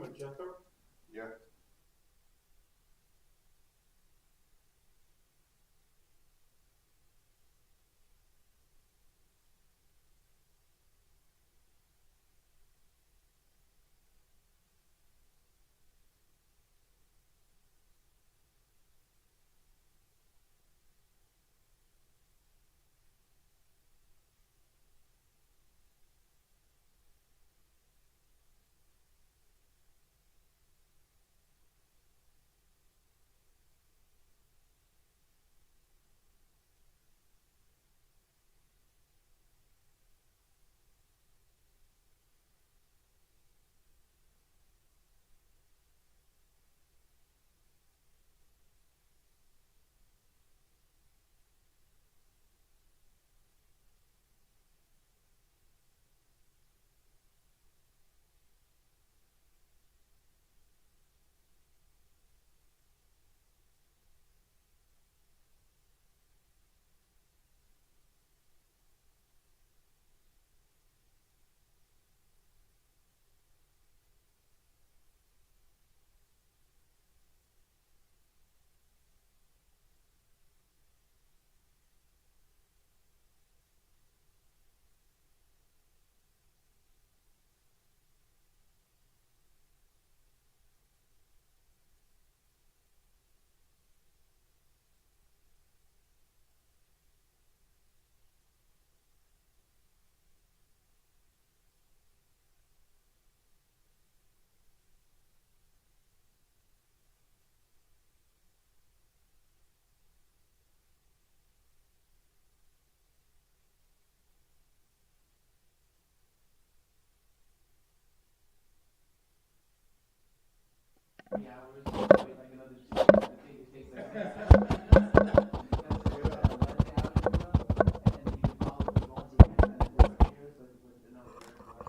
Yeah.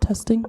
Testing.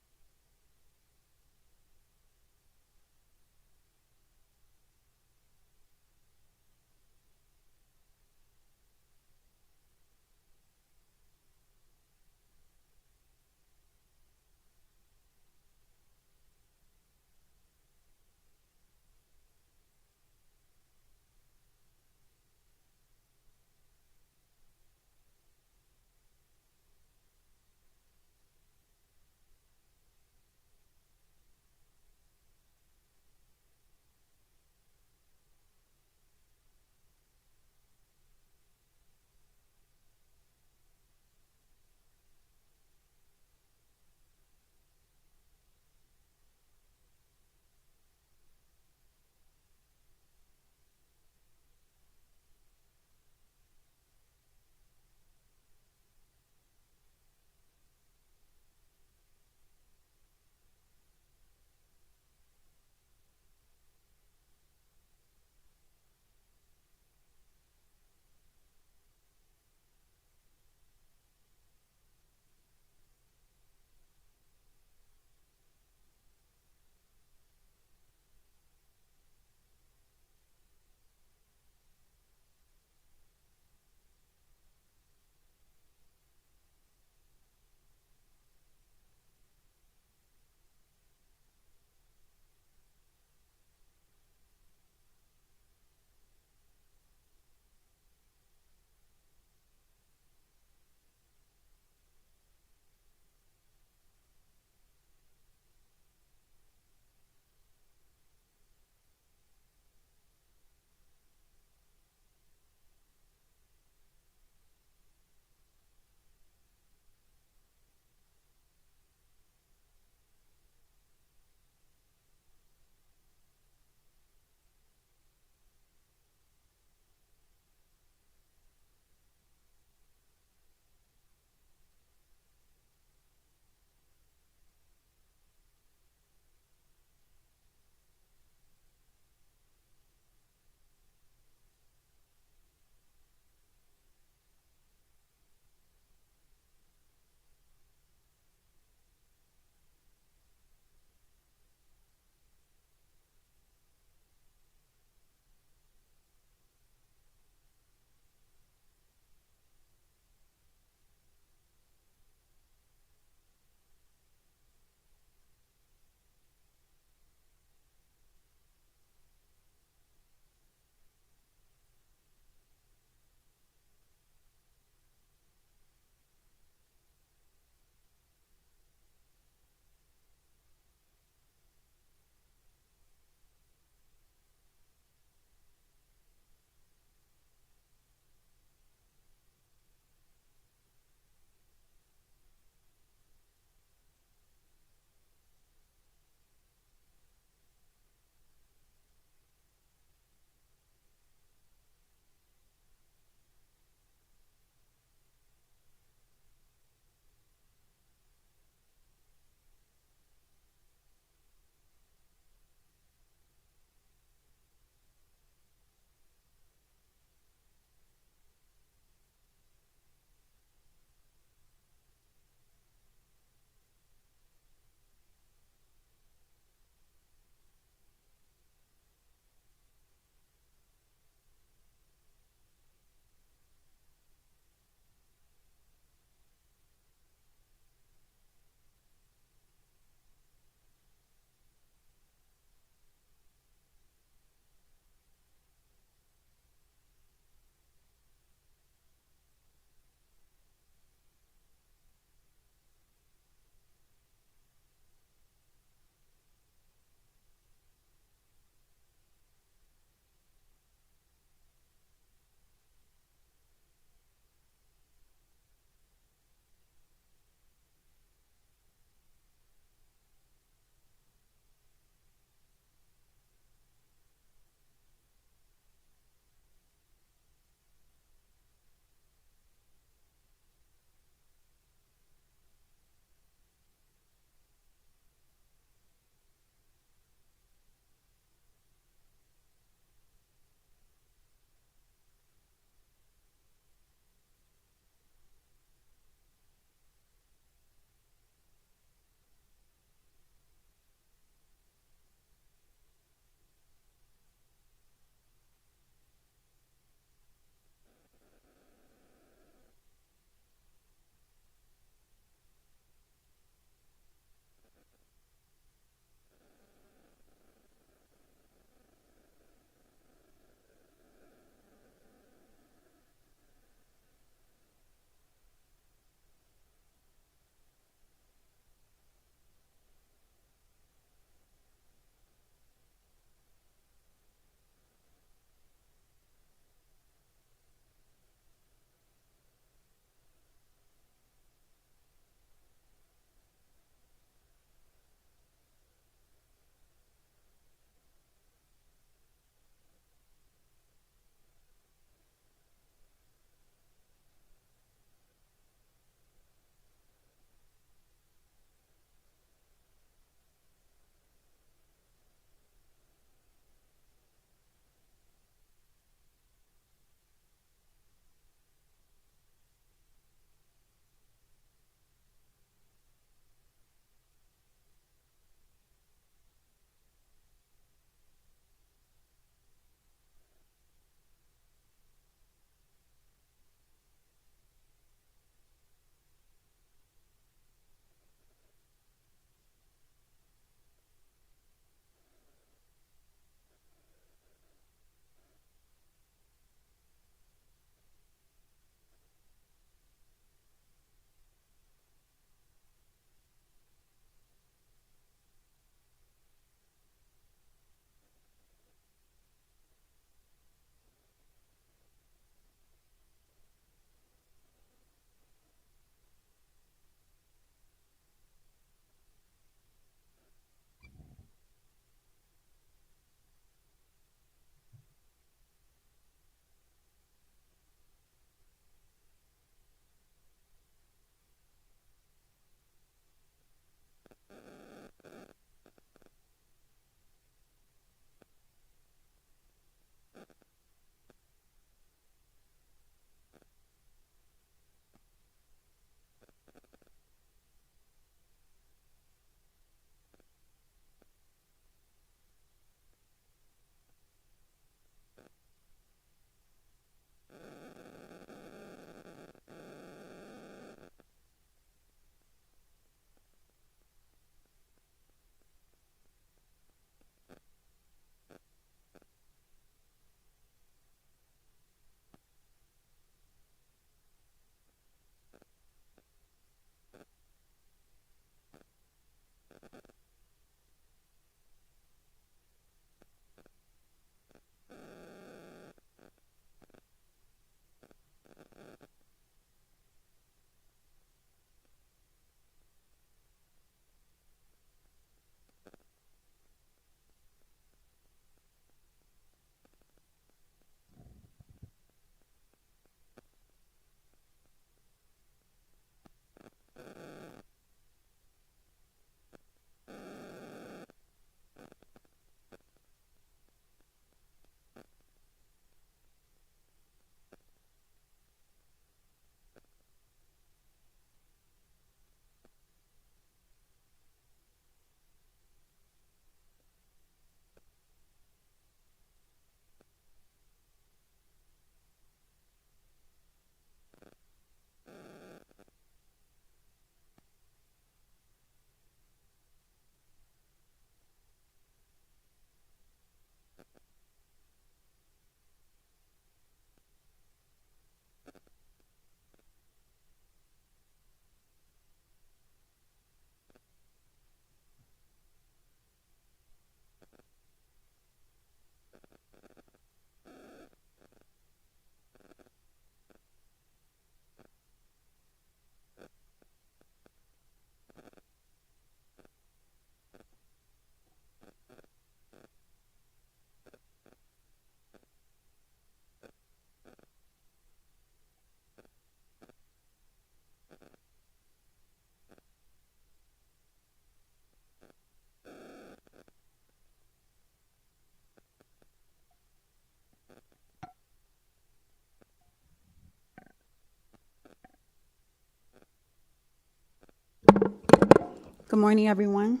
Good morning, everyone.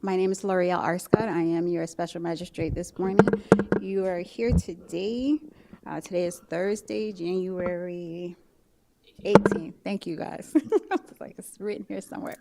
My name is L'Oreal Arscott. I am your special magistrate this morning. You are here today. Today is Thursday, January 18th. Thank you, guys. It's like it's written here somewhere.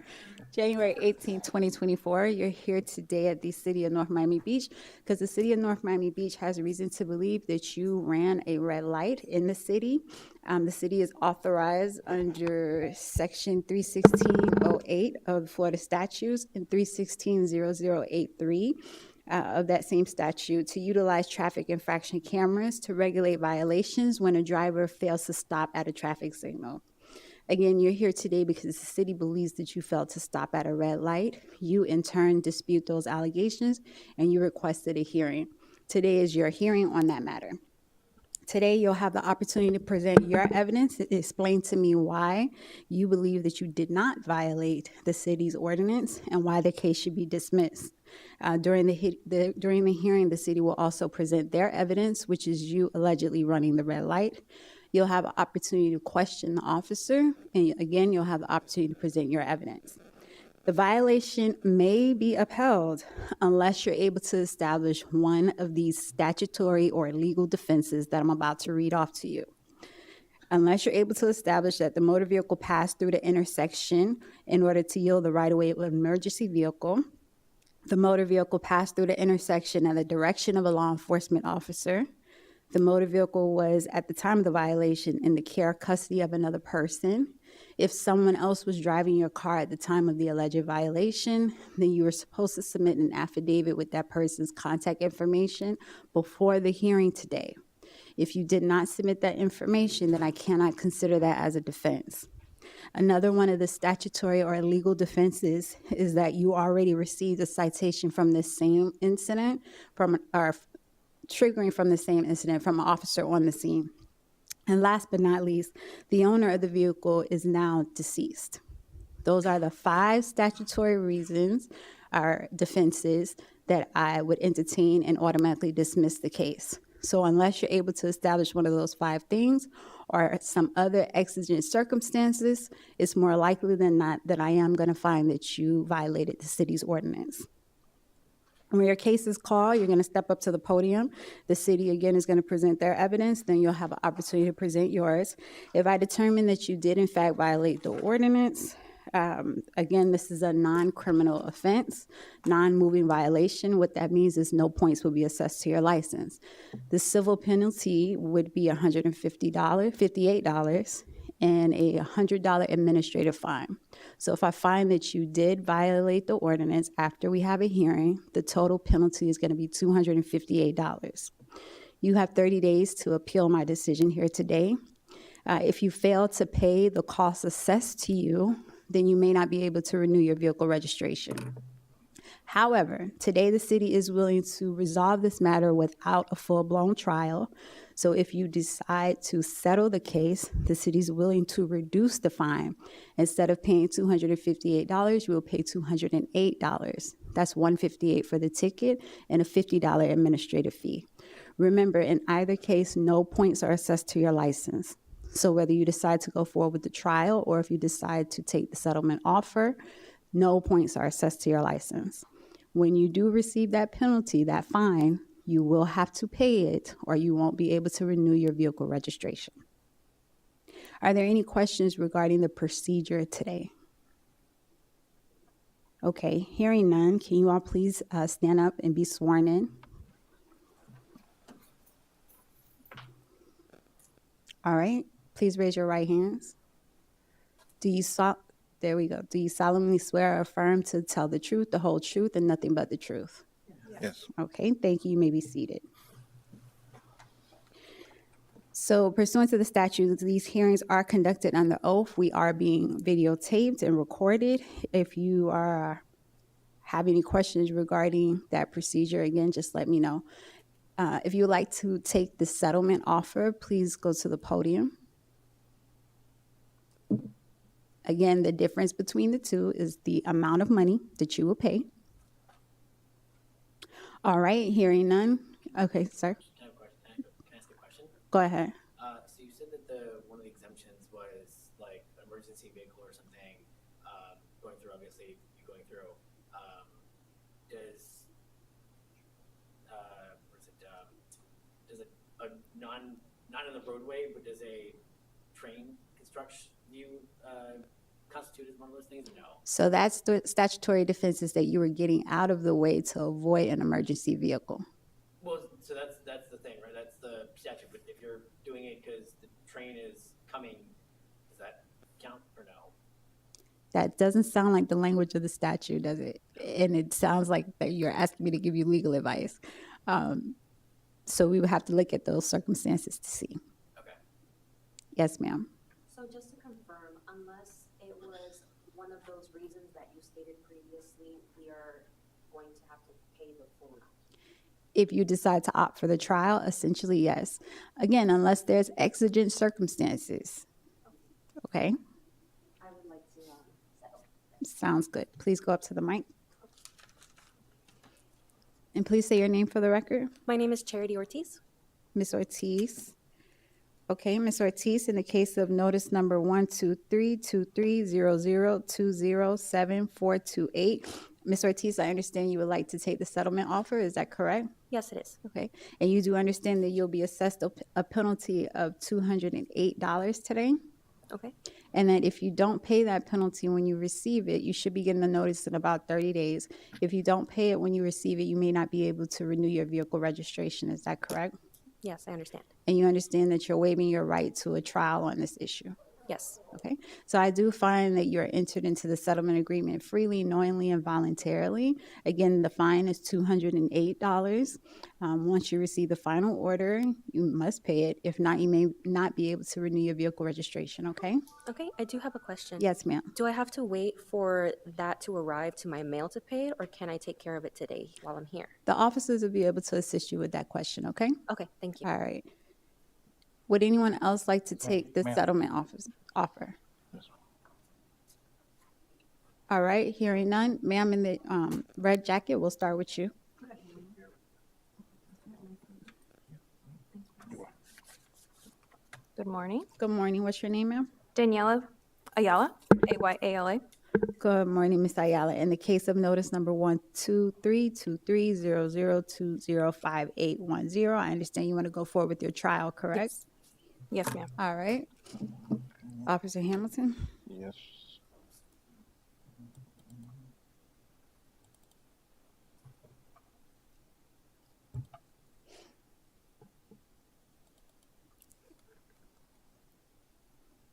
January 18th, 2024. You're here today at the City of North Miami Beach because the City of North Miami Beach has a reason to believe that you ran a red light in the city. The city is authorized under Section 316.08 of the Florida statutes and 316.0083 of that same statute to utilize traffic infraction cameras to regulate violations when a driver fails to stop at a traffic signal. Again, you're here today because the city believes that you failed to stop at a red light. You, in turn, dispute those allegations, and you requested a hearing. Today is your hearing on that matter. Today, you'll have the opportunity to present your evidence, explain to me why you believe that you did not violate the city's ordinance and why the case should be dismissed. During the hearing, the city will also present their evidence, which is you allegedly running the red light. You'll have an opportunity to question the officer, and again, you'll have the opportunity to present your evidence. The violation may be upheld unless you're able to establish one of these statutory or legal defenses that I'm about to read off to you. Unless you're able to establish that the motor vehicle passed through the intersection in order to yield the right-of-way of an emergency vehicle, the motor vehicle passed through the intersection at the direction of a law enforcement officer, the motor vehicle was, at the time of the violation, in the care or custody of another person. If someone else was driving your car at the time of the alleged violation, then you were supposed to submit an affidavit with that person's contact information before the hearing today. If you did not submit that information, then I cannot consider that as a defense. Another one of the statutory or legal defenses is that you already received a citation from this same incident, triggering from the same incident from an officer on the scene. And last but not least, the owner of the vehicle is now deceased. Those are the 5 statutory reasons or defenses that I would entertain and automatically dismiss the case. So unless you're able to establish one of those 5 things or some other exigent circumstances, it's more likely than not that I am going to find that you violated the city's ordinance. When your case is called, you're going to step up to the podium. The city, again, is going to present their evidence. Then you'll have an opportunity to present yours. If I determine that you did, in fact, violate the ordinance, again, this is a non-criminal offense, non-moving violation. What that means is no points will be assessed to your license. The civil penalty would be $58, and a $100 administrative fine. So if I find that you did violate the ordinance after we have a hearing, the total penalty is going to be $258. You have 30 days to appeal my decision here today. If you fail to pay the costs assessed to you, then you may not be able to renew your vehicle registration. However, today the city is willing to resolve this matter without a full-blown trial. So if you decide to settle the case, the city is willing to reduce the fine. Instead of paying $258, you will pay $208. That's $158 for the ticket and a $50 administrative fee. Remember, in either case, no points are assessed to your license. So whether you decide to go forward with the trial or if you decide to take the settlement offer, no points are assessed to your license. When you do receive that penalty, that fine, you will have to pay it or you won't be able to renew your vehicle registration. Are there any questions regarding the procedure today? Okay, hearing none, can you all please stand up and be sworn in? All right, please raise your right hands. There we go. Do you solemnly swear or affirm to tell the truth, the whole truth, and nothing but the truth? Yes. Okay, thank you. You may be seated. So pursuant to the statutes, these hearings are conducted under oath. We are being videotaped and recorded. If you have any questions regarding that procedure, again, just let me know. If you would like to take the settlement offer, please go to the podium. Again, the difference between the two is the amount of money that you will pay. All right, hearing none. Okay, sir. Can I have a question? Can I ask a question? Go ahead. So you said that one of the exemptions was like emergency vehicle or something, going through, obviously, you going through, does, what is it, does a not in the roadway, but does a train construction view constitute as one of those things? No. So that's the statutory defenses that you were getting out of the way to avoid an emergency vehicle. Well, so that's the thing, right? That's the statute. But if you're doing it because the train is coming, does that count or no? That doesn't sound like the language of the statute, does it? And it sounds like that you're asking me to give you legal advice. So we would have to look at those circumstances to see. Okay. Yes, ma'am. So just to confirm, unless it was one of those reasons that you stated previously, we are going to have to pay the full amount? If you decide to opt for the trial, essentially, yes. Again, unless there's exigent circumstances. Okay? I would like to settle. Sounds good. Please go up to the mic. And please say your name for the record. My name is Charity Ortiz. Ms. Ortiz. Okay, Ms. Ortiz, in the case of notice number 123-2300-207428, Ms. Ortiz, I understand you would like to take the settlement offer. Is that correct? Yes, it is. Okay. And you do understand that you'll be assessed a penalty of $208 today? Okay. And that if you don't pay that penalty when you receive it, you should be getting a notice in about 30 days. If you don't pay it when you receive it, you may not be able to renew your vehicle registration. Is that correct? Yes, I understand. And you understand that you're waiving your right to a trial on this issue. Yes. Okay. So I do find that you're entered into the settlement agreement freely, knowingly, and voluntarily. Again, the fine is $208. Once you receive the final order, you must pay it. If not, you may not be able to renew your vehicle registration. Okay. Okay, I do have a question. Yes, ma'am. Do I have to wait for that to arrive to my mail to pay it, or can I take care of it today while I'm here? The officers will be able to assist you with that question. Okay. Okay, thank you. All right. Would anyone else like to take the Ma'am. settlement offer? All right, hearing none. Ma'am in the red jacket, we'll start with you. Good morning. Good morning. What's your name, ma'am? Daniela Ayala, Ayala. Good morning, Ms. Ayala. In the case of notice number 123-2300-205810, I understand you want to go forward with your trial, correct? Yes, ma'am. All right. Officer Hamilton? Yes.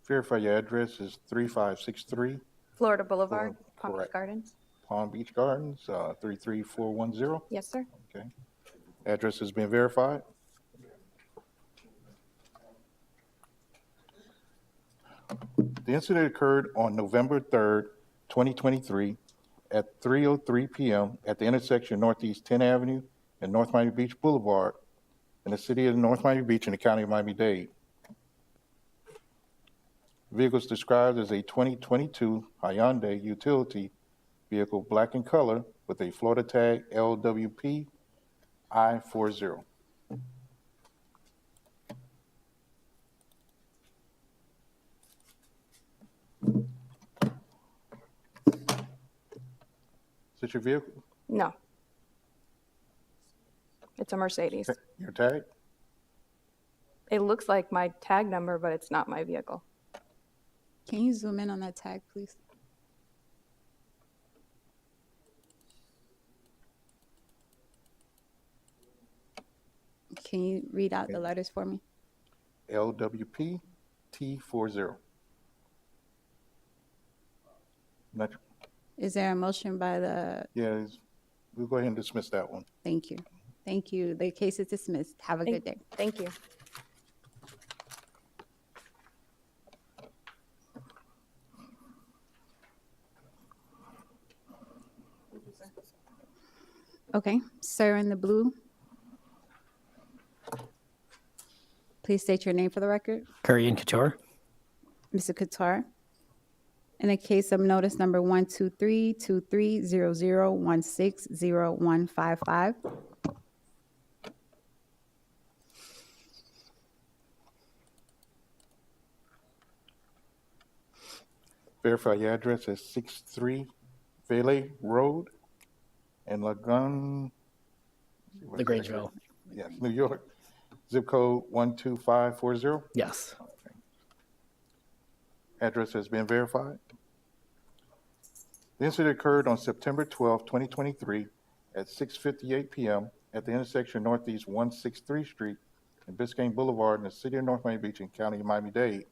Verify your address is 3563 Florida Boulevard, Palm Beach correct. Gardens. Palm Beach Gardens, 33410. Yes, sir. Okay. Address has been verified. The incident occurred on November 3rd, 2023 at 3:03 p.m. at the intersection of Northeast 10th Avenue and North Miami Beach Boulevard in the city of North Miami Beach in the county of Miami-Dade. Vehicle is described as a 2022 Hyundai utility vehicle, black in color, with a Florida tag LWP I40. Is this your vehicle? No. It's a Mercedes. Your tag? It looks like my tag number, but it's not my vehicle. Can you zoom in on that tag, please? Can you read out the letters for me? LWP T40. Not, Is there a motion by the, yeah, we'll go ahead and dismiss that one. thank you. Thank you. The case is dismissed. Have a good day. Thank you. Okay, sir in the blue. Please state your name for the record. Curry and Couture. Mr. Qatar. In the case of notice number 123-2300-160155. Verify your address as 63 Vele Road in Lagun. The Grangeville. Yes, New York. Zip code 12540. Yes. Address has been verified. The incident occurred on September 12, 2023 at 6:58 p.m. at the intersection Northeast 163th Street and Biscayne Boulevard in the city of North Miami Beach and County of Miami-Dade.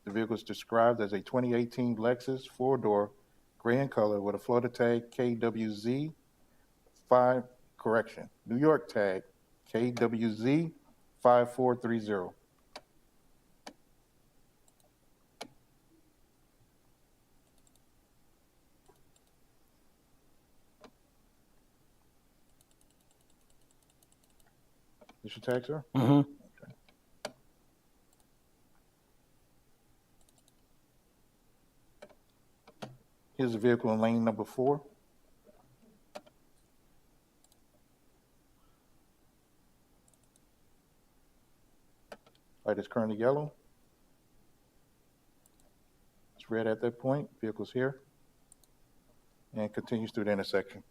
The vehicle is described as a 2018 Lexus four-door, gray in color with a Florida tag KWZ 5, New York tag KWZ 5430. Is your tag, sir? Mm-hmm. Here's the vehicle in lane number 4. Light is currently yellow. It's red at that point. Vehicle's here. And continues through the intersection.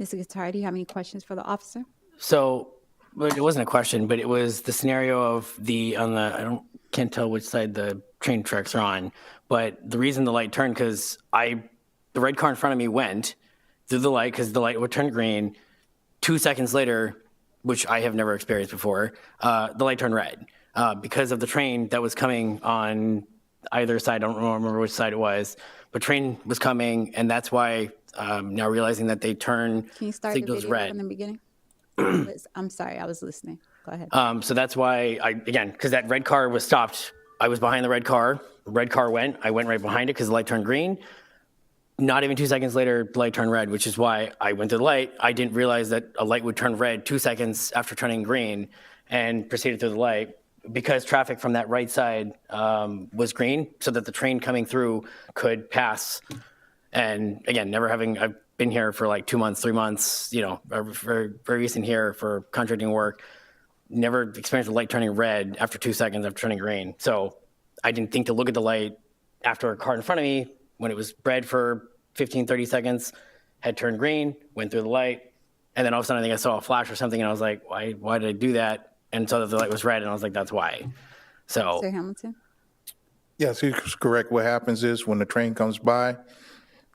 Mr. Guittari, do you have any questions for the officer? So, but it wasn't a question, but it was the scenario of can't tell which side the train tracks are on, but the reason the light turned, because the red car in front of me went through the light because the light would turn green. 2 seconds later, which I have never experienced before, the light turned red because of the train that was coming on either side. I don't remember which side it was, but train was coming, and that's why now realizing that they turn Can you start the signals video red. from the beginning? I'm sorry, I was listening. Go ahead. So that's why because that red car was stopped. I was behind the red car. Red car went. I went right behind it because the light turned green. Not even 2 seconds later, the light turned red, which is why I went to the light. I didn't realize that a light would turn red 2 seconds after turning green and proceeded through the light because traffic from that right side was green so that the train coming through could pass. And again, I've been here for like 2 months, 3 months, very, very recent here for contracting work. Never experienced the light turning red after 2 seconds after turning green. So I didn't think to look at the light after a car in front of me when it was red for 15, 30 seconds, had turned green, went through the light. And then all of a sudden I think I saw a flash or something and I was like, why did I do that? And so the light was red and I was like, that's why. So Sir Hamilton? Yes, he's correct. What happens is when the train comes by,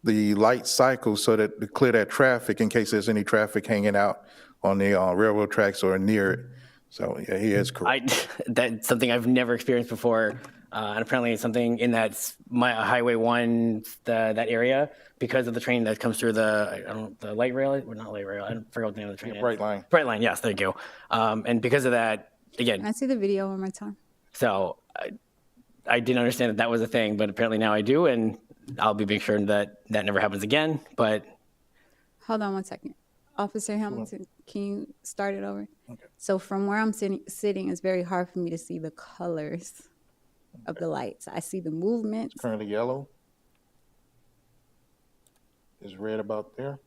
the light cycles so that to clear that traffic in case there's any traffic hanging out on the railroad tracks or near it. So yeah, he is correct. that's something I've never experienced before. And apparently it's something in Highway 1, that area, because of the train that comes through the light rail, or not light rail, I forgot what the name of the train is. Bright line. Bright line, yes, thank you. And because of that, Can I again, see the video one more time? so I didn't understand that was a thing, but apparently now I do, and I'll be making sure that never happens again. But Hold on one second. Officer Hamilton, can you start it over? Okay. So from where I'm sitting, it's very hard for me to see the colors of the lights. I see the movement. It's currently yellow. Is red about there.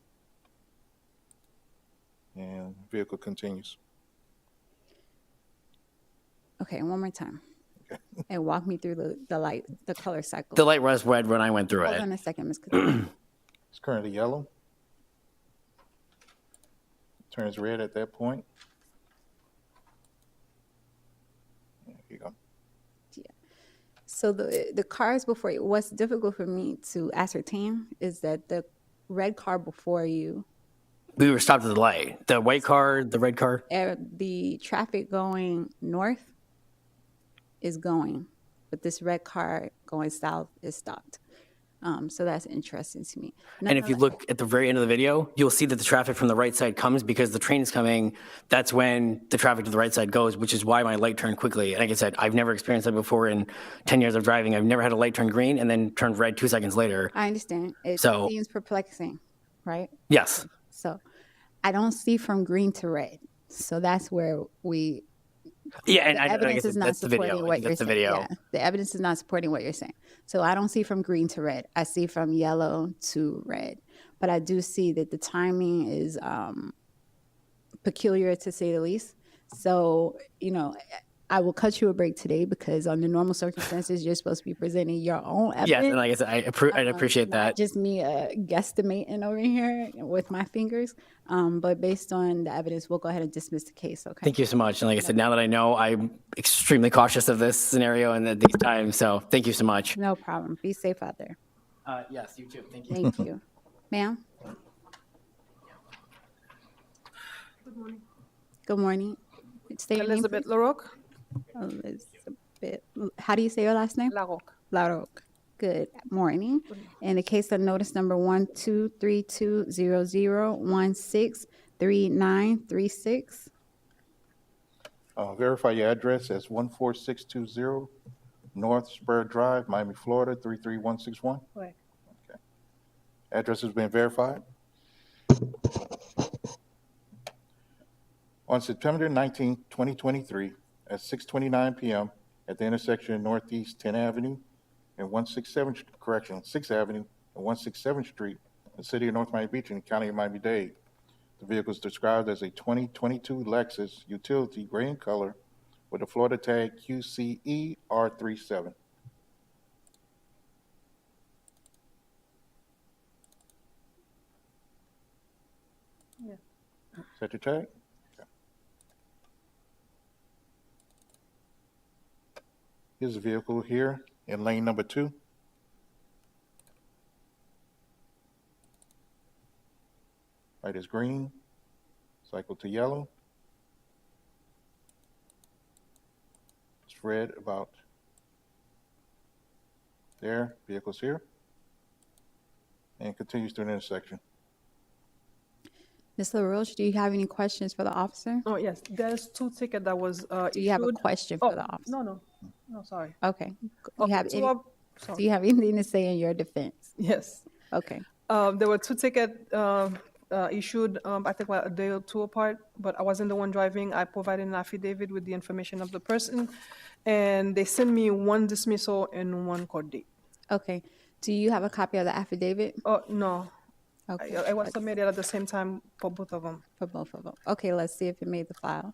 And vehicle continues. Okay, one more time. And walk me through the light, the color cycle. the light was red when I went through Hold it. on a second, Ms. Katrina. It's currently yellow. Turns red at that point. There you go. So the cars before you, what's difficult for me to ascertain is that the red car before you, We were stopped at the light. The white car, the red car. the traffic going north is going, but this red car going south is stopped. So that's interesting to me. And if you look at the very end of the video, you'll see that the traffic from the right side comes because the train is coming. That's when the traffic to the right side goes, which is why my light turned quickly. And like I said, I've never experienced that before in 10 years of driving. I've never had a light turn green and then turned red 2 seconds later. I understand. It So- seems perplexing, right? Yes. So I don't see from green to red. So that's where Yeah, and the like I evidence said, is not that's the supporting video. what you're That's the saying. video. Yeah, the evidence is not supporting what you're saying. So I don't see from green to red. I see from yellow to red. But I do see that the timing is peculiar to say the least. So, I will cut you a break today because under normal circumstances, you're supposed to be presenting your own evidence. Yes, and like I said, I'd appreciate Not that. just me guesstimating over here with my fingers. But based on the evidence, we'll go ahead and dismiss the case, okay? Thank you so much. And like I said, now that I know, I'm extremely cautious of this scenario and at these times. So thank you so much. No problem. Be safe out there. Yes, you too. Thank you. Thank you. Ma'am? Good morning. State your name, Elizabeth please. LaRoque. Elizabeth. How do you say your last name? LaRoque. LaRoque. Good morning. In the case of notice number 1232001163936. Verify your address as 14620 North Spur Drive, Miami, Florida, 33161. Correct. Okay. Address has been verified. On September 19, 2023, at 6:29 p.m. at the intersection of Northeast 10th Avenue and 6th Avenue and 167th Street in the city of North Miami Beach in the county of Miami-Dade. The vehicle is described as a 2022 Lexus utility gray in color with a Florida tag QCE R37. Yeah. Is that your tag? Okay. Here's the vehicle here in lane number 2. Light is green, cycle to yellow. It's red about there, vehicle's here. And continues through an intersection. Ms. LaRoche, do you have any questions for the officer? Oh, yes, there's 2 tickets that was Do you have a issued. question for the officer? No, sorry. Okay. Do Okay, you have two any, of- do sorry. you have anything to say in your defense? Yes. Okay. There were 2 tickets issued, I think a day or 2 apart, but I wasn't the one driving. I provided an affidavit with the information of the person, and they sent me 1 dismissal and 1 court date. Okay. Do you have a copy of the affidavit? Oh, no, Okay. I was submitted at the same time for both of them. For both of them. Okay, let's see if it made the file.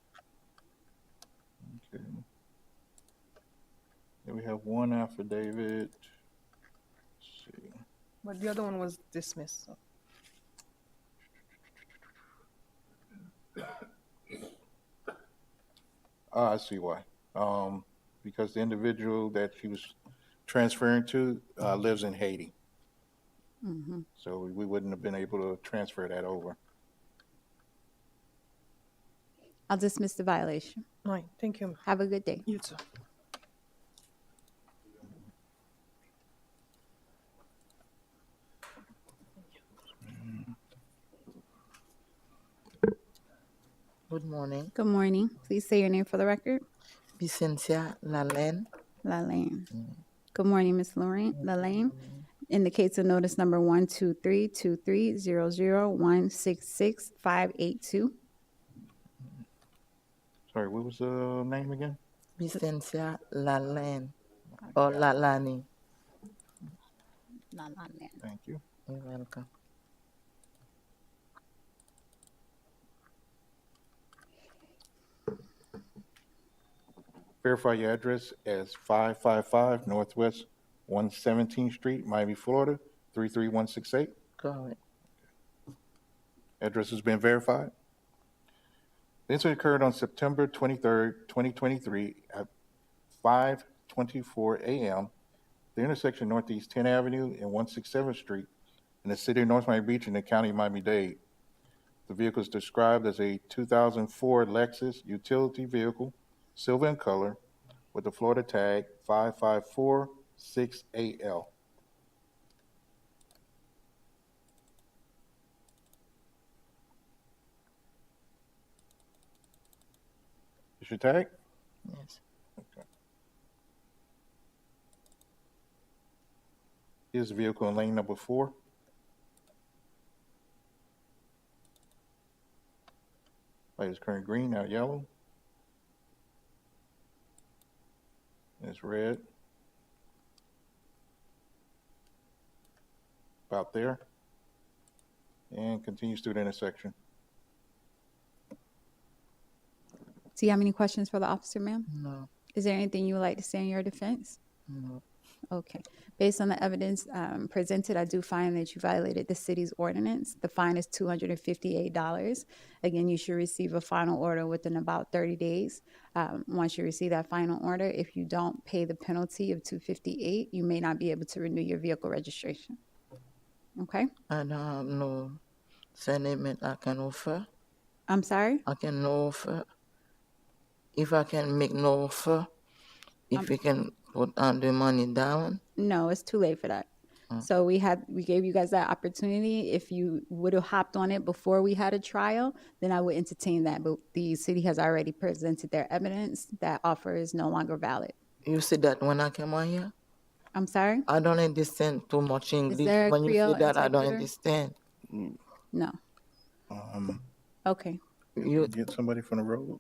Okay. Here we have 1 affidavit. Let's see. But the other one was dismissed. So. I see why. Because the individual that she was transferring to lives in Haiti. So we wouldn't have been able to transfer that over. I'll dismiss the violation. All right, thank you. Have a good day. You too. Good morning. Good morning. Please say your name for the record. Vicencia Lalen. Lalane. Good morning, Ms. Lorraine Lalane. In the case of notice number 1232001668582. Sorry, what was the name again? Vicencia Lalen. Or Lalani. Thank you. You're welcome. Verify your address as 555 Northwest 117th Street, Miami, Florida, 33168. Correct. Address has been verified. The incident occurred on September 23rd, 2023 at 5:24 a.m. The intersection Northeast 10th Avenue and 167th Street in the city of North Miami Beach in the county of Miami-Dade. The vehicle is described as a 2004 Lexus utility vehicle, silver in color, with the Florida tag 5546AL. Is your tag? Yes. Okay. Here's the vehicle in lane number 4. Light is current green, now yellow. It's red. About there. And continues through the intersection. Do you have any questions for the officer, ma'am? No, Is there anything you would like to say in your defense? no. Okay. Based on the evidence presented, I do find that you violated the city's ordinance. The fine is $258. Again, you should receive a final order within about 30 days. Once you receive that final order, if you don't pay the penalty of $258, you may not be able to renew your vehicle registration. Okay? I don't have no sentiment I can offer. I'm sorry? I can no offer. If I can make no offer, if you can put on the money down, No, it's too late for that. So we gave you guys that opportunity. If you would have hopped on it before we had a trial, then I would entertain that. But the city has already presented their evidence. That offer is no longer valid. you see that when I came on here? I'm sorry? I don't understand too much English. there a When you Creole say that, I don't interpreter? understand. No. Okay. You Get somebody from the road?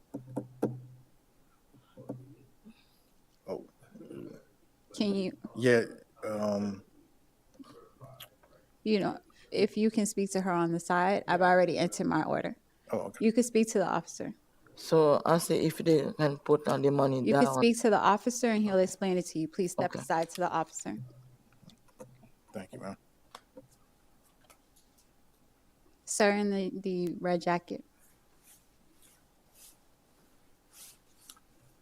Oh, Can you, yeah, if you can speak to her on the side, I've already entered my order. oh, okay. You could speak to the officer. so I say if they can put on the money You down. can speak to the officer and he'll explain it to you. Please step Okay. aside to the officer. Thank you, ma'am. Sir in the red jacket.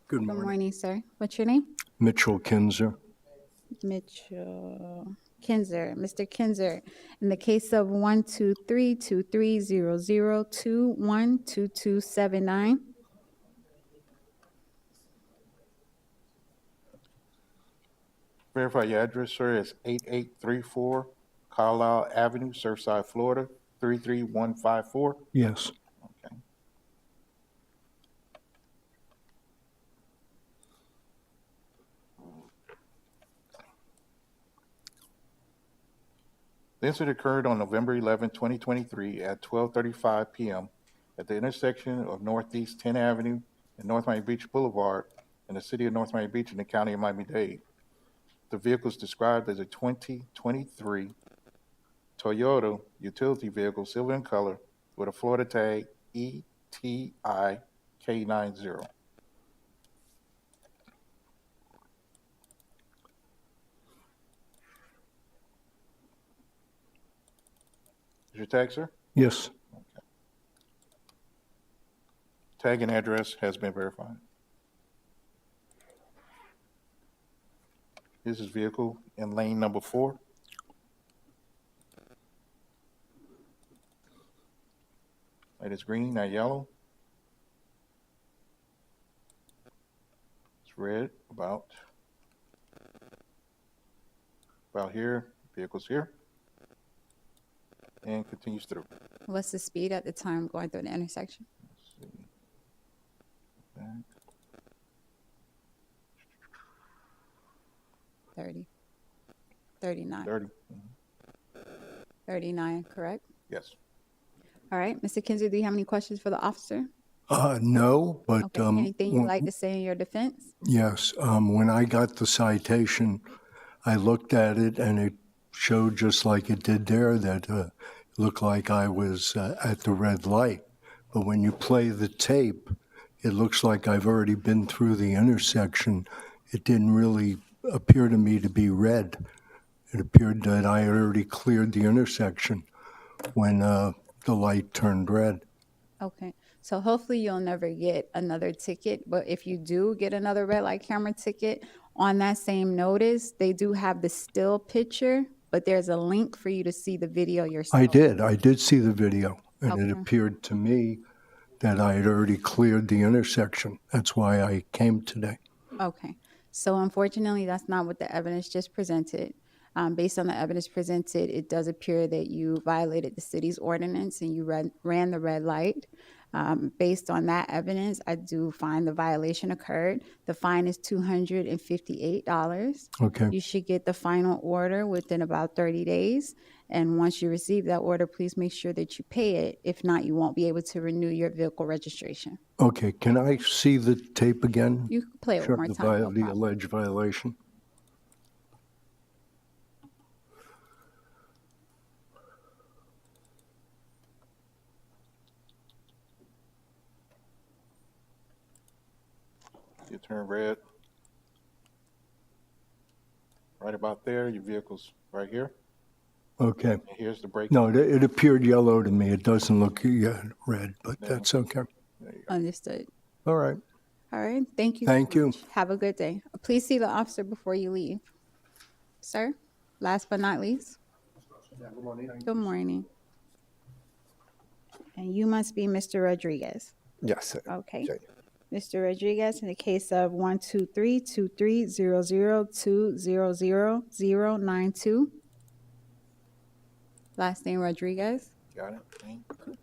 Good Good morning. morning, sir. What's your name? Mitchell Kinzer. Mitchell Kinzer. Mr. Kinzer, in the case of 1232300212279. Verify your address, sir. It's 8834 Carlisle Avenue, Surfside, Florida, 33154. Yes. Okay. The incident occurred on November 11, 2023 at 12:35 p.m. at the intersection of Northeast 10th Avenue and North Miami Beach Boulevard in the city of North Miami Beach in the county of Miami-Dade. The vehicle is described as a 2023 Toyota utility vehicle, silver in color, with a Florida tag ETI K90. Is your tag, sir? Yes. Tag and address has been verified. Here's his vehicle in lane number 4. Light is green, not yellow. It's red, about here. Vehicle's here. And continues through. What's the speed at the time going through the intersection? Let's see. Back. 30. 39. 30. 39, correct? Yes. All right. Mr. Kinzer, do you have any questions for the officer? No, but Okay. Anything you'd like to say in your defense? yes. When I got the citation, I looked at it and it showed just like it did there that it looked like I was at the red light. But when you play the tape, it looks like I've already been through the intersection. It didn't really appear to me to be red. It appeared that I had already cleared the intersection when the light turned red. Okay. So hopefully you'll never get another ticket. But if you do get another red light camera ticket, on that same notice, they do have the still picture, but there's a link for you to see the video yourself. I did see the video, and it Okay. appeared to me that I had already cleared the intersection. That's why I came today. Okay. So unfortunately, that's not what the evidence just presented. Based on the evidence presented, it does appear that you violated the city's ordinance and you ran the red light. Based on that evidence, I do find the violation occurred. The fine is $258. Okay. You should get the final order within about 30 days. And once you receive that order, please make sure that you pay it. If not, you won't be able to renew your vehicle registration. Okay, can I see the tape again? You can play it Sure, one more the time. No the problem. alleged violation. turn red. Right about there, your vehicle's right here. Okay. And here's the brake. No, it appeared yellow to me. It doesn't look red, but that's okay. Understood. All right. All right, thank you. Thank you. Much. Have a good day. Please see the officer before you leave. Sir, last but not least. Good morning. Good morning. And you must be Mr. Rodriguez. Yes, sir. Okay. Okay. Mr. Rodriguez, in the case of 123-2300-200-092. Last name Rodriguez. Got it? Thank you.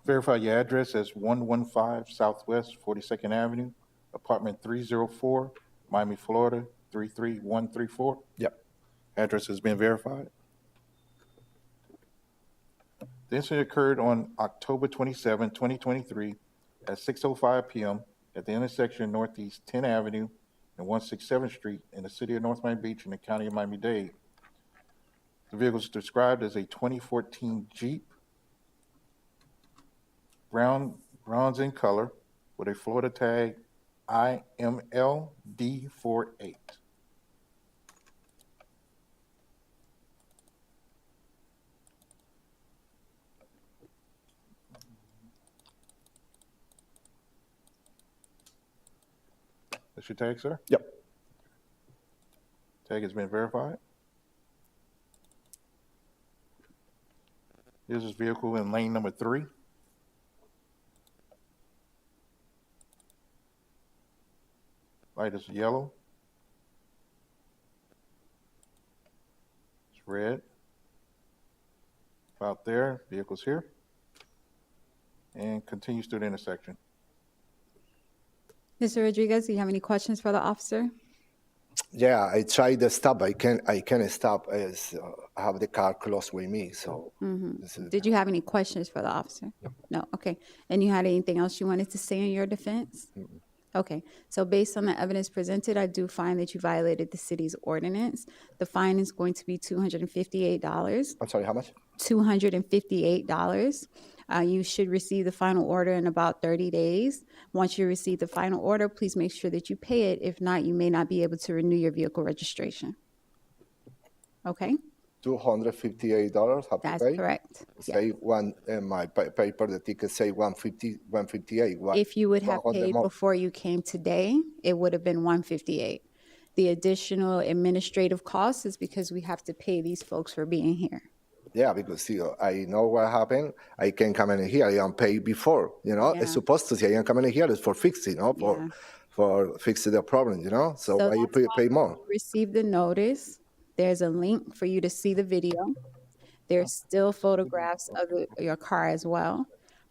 Verify your address as 115 Southwest 42nd Avenue, apartment 304, Miami, Florida, 33134. Yep. Address has been verified. The incident occurred on October 27, 2023 at 6:05 p.m. at the intersection of Northeast 10th Avenue and 167th Street in the city of North Miami Beach in the county of Miami-Dade. The vehicle is described as a 2014 Jeep, bronze in color, with a Florida tag IMLD48. That's your tag, sir? Yep. Tag has been verified. Here's his vehicle in lane number 3. Light is yellow. It's red. About there, vehicle's here. And continues through the intersection. Mr. Rodriguez, do you have any questions for the officer? Yeah, I tried to stop. I can't stop as I have the car close with me. So this is, Did you have any questions for the officer? No. Okay. And you had anything else you wanted to say in your defense? Okay. So based on the evidence presented, I do find that you violated the city's ordinance. The fine is going to be $258. I'm sorry, how much? $258. You should receive the final order in about 30 days. Once you receive the final order, please make sure that you pay it. If not, you may not be able to renew your vehicle registration. Okay? $258 have That's to pay? correct. Say one, my paper, the ticket say 158. What? If you would have 100 paid more. before you came today, it would have been $158. The additional administrative cost is because we have to pay these folks for being here. Yeah, because I know what happened. I can come in here. I am paid before. Yeah. It's supposed to say I am coming in here is for fixing, Yeah. for fixing the problem. So why you that's pay more? you received the notice. There's a link for you to see the video. There's still photographs of your car as well.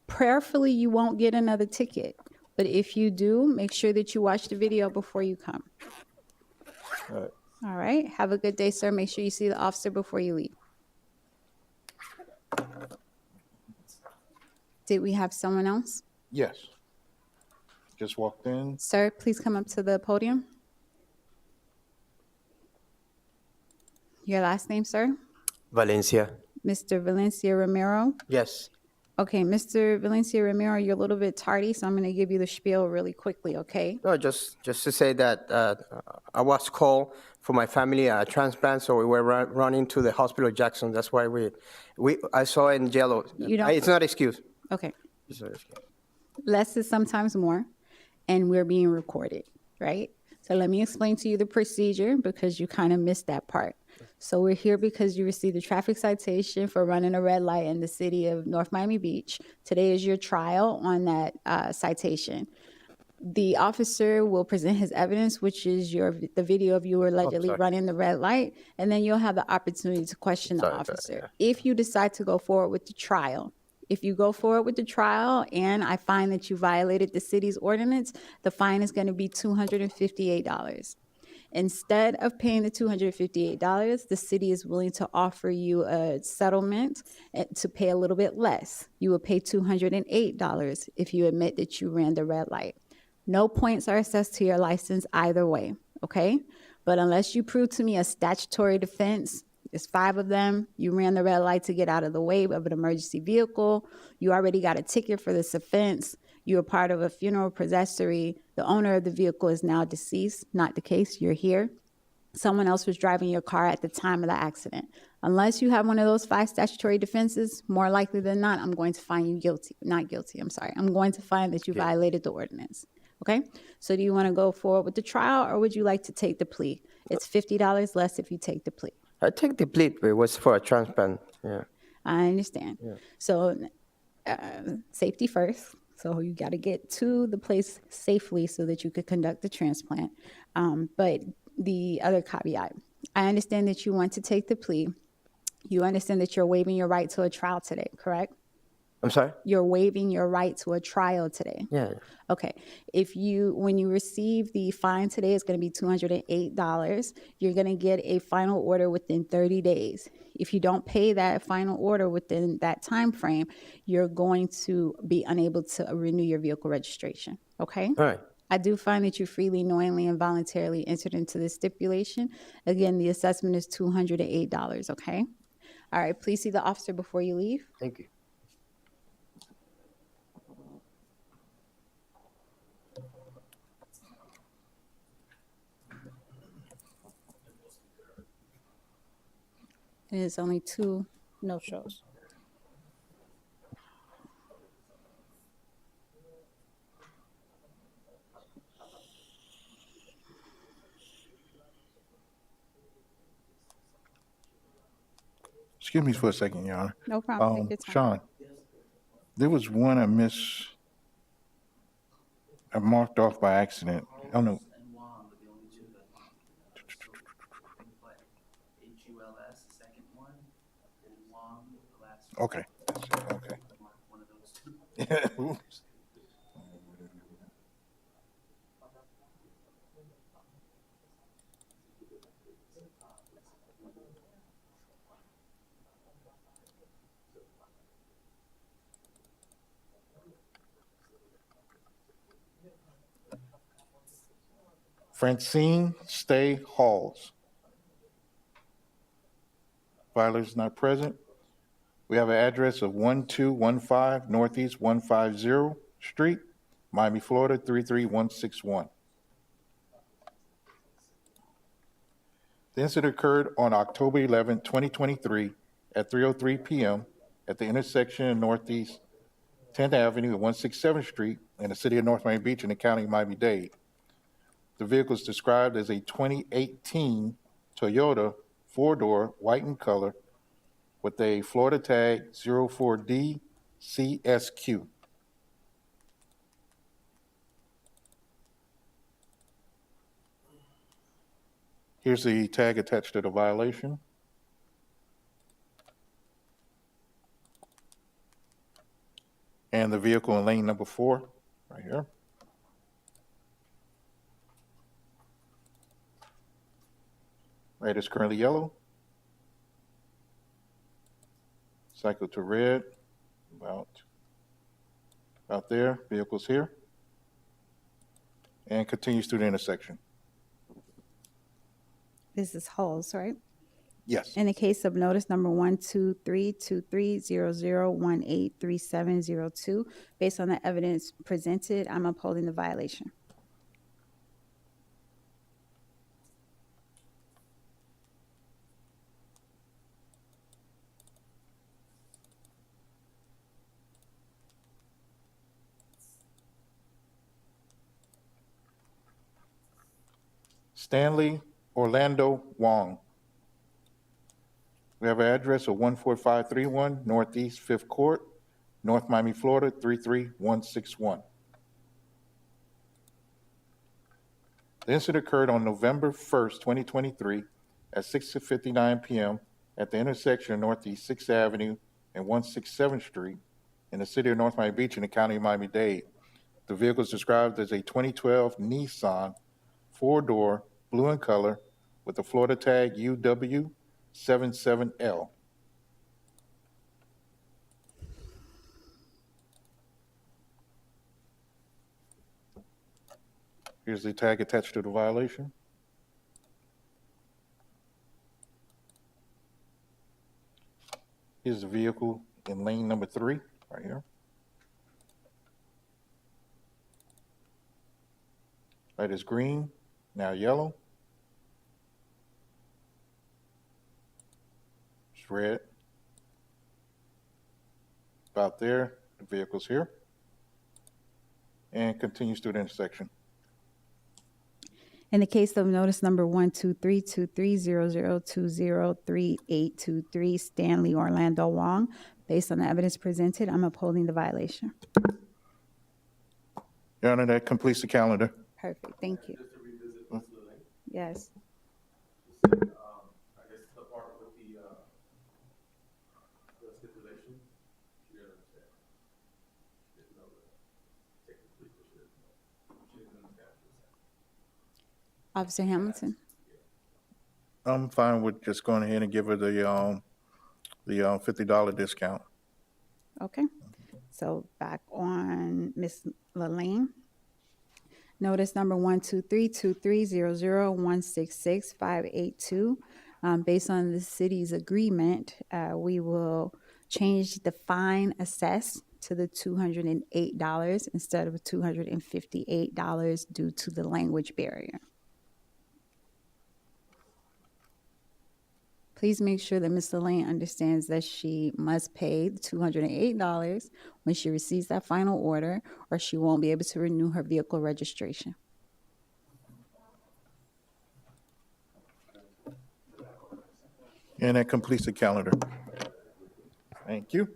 Prayerfully, you won't get another ticket. But if you do, make sure that you watch the video before you come. All right. Have a good day, sir. Make sure you see the officer before you leave. Did we have someone else? Yes. Just walked in. Sir, please come up to the podium. Your last name, sir? Valencia. Mr. Valencia Romero? Yes. Okay, Mr. Valencia Romero, you're a little bit tardy, so I'm going to give you the spiel really quickly, okay? No, just to say that I was called for my family transplant, so we were running to the hospital Jackson. That's why I saw it in yellow. You don't- It's not an excuse. Okay. It's not an excuse. Less is sometimes more, and we're being recorded, right? So let me explain to you the procedure because you kind of missed that part. So we're here because you received a traffic citation for running a red light in the city of North Miami Beach. Today is your trial on that citation. The officer will present his evidence, which is the video of you allegedly sorry. running the red light, and then you'll have the opportunity to question the Sorry, officer. If you decide to go forward with the trial, if you go forward with the trial and I find that you violated the city's ordinance, the fine is going to be $258. Instead of paying the $258, the city is willing to offer you a settlement to pay a little bit less. You will pay $208 if you admit that you ran the red light. No points are assessed to your license either way, okay? But unless you prove to me a statutory defense, It's 5 of them. You ran the red light to get out of the way of an emergency vehicle. You already got a ticket for this offense. You were part of a funeral processory. The owner of the vehicle is now deceased. Not the case. You're here. Someone else was driving your car at the time of the accident. Unless you have one of those 5 statutory defenses, more likely than not, I'm going to find you guilty. Not guilty, I'm sorry. I'm going to find that you violated the ordinance. Okay? So do you want to go forward with the trial, or would you like to take the plea? It's $50 less if you take the plea. I take the plea, but it was for a transplant, yeah. I understand. So safety first. So you got to get to the place safely so that you could conduct the transplant. But the other caveat, I understand that you want to take the plea. You understand that you're waiving your right to a trial today, correct? I'm sorry? You're waiving your right to a trial today. Yeah. Okay. When you receive the fine today, it's going to be $208. You're going to get a final order within 30 days. If you don't pay that final order within that time frame, you're going to be unable to renew your vehicle registration. Okay? All right. I do find that you freely, knowingly, and voluntarily entered into this stipulation. Again, the assessment is $208, okay? All right, please see the officer before you leave. Thank you. It is only 2 no-shows. Excuse me for a second, Your Honor. No problem. Take your time. Sean, there was one I marked off by accident. I don't know. Okay. Okay. Oops. Francine Stay Halls. Violators not present. We have an address of 1215 Northeast 150 Street, Miami, Florida 33161. The incident occurred on October 11, 2023 at 3:03 p.m. at the intersection of Northeast 10th Avenue and 167th Street in the city of North Miami Beach in the county of Miami-Dade. The vehicle is described as a 2018 Toyota 4-door, white in color, with a Florida tag 04D CSQ. Here's the tag attached to the violation. And the vehicle in lane number 4, right here. Light is currently yellow. Cycle to red, about there, vehicle's here. And continues through the intersection. This is Halls, right? Yes. In the case of notice number 1232300183702, based on the evidence presented, I'm upholding the violation. Stanley Orlando Wong. We have an address of 14531 Northeast 5th Court, North Miami, Florida 33161. The incident occurred on November 1st, 2023 at 6:59 p.m. at the intersection of Northeast 6th Avenue and 167th Street in the city of North Miami Beach in the county of Miami-Dade. The vehicle is described as a 2012 Nissan 4-door, blue in color, with a Florida tag UW77L. Here's the tag attached to the violation. Here's the vehicle in lane number 3, right here. Light is green, now yellow. It's red. About there, the vehicle's here. And continues through the intersection. In the case of notice number 1232300203823 Stanley Orlando Wong, based on the evidence presented, I'm upholding the violation. Your Honor, that completes the calendar. Perfect, thank you. Just to revisit Ms. Lane, Yes. I guess the part with the stipulation, she didn't understand. She didn't know that technically she didn't know. She didn't understand what she was saying. Officer Hamilton? I'm fine with just going ahead and give her the $50 discount. Okay. So back on Ms. Lane. Notice number 1232300166582. Based on the city's agreement, we will change the fine assessed to the $208 instead of $258 due to the language barrier. Please make sure that Ms. Lane understands that she must pay the $208 when she receives that final order, or she won't be able to renew her vehicle registration. And that completes the calendar. Thank you.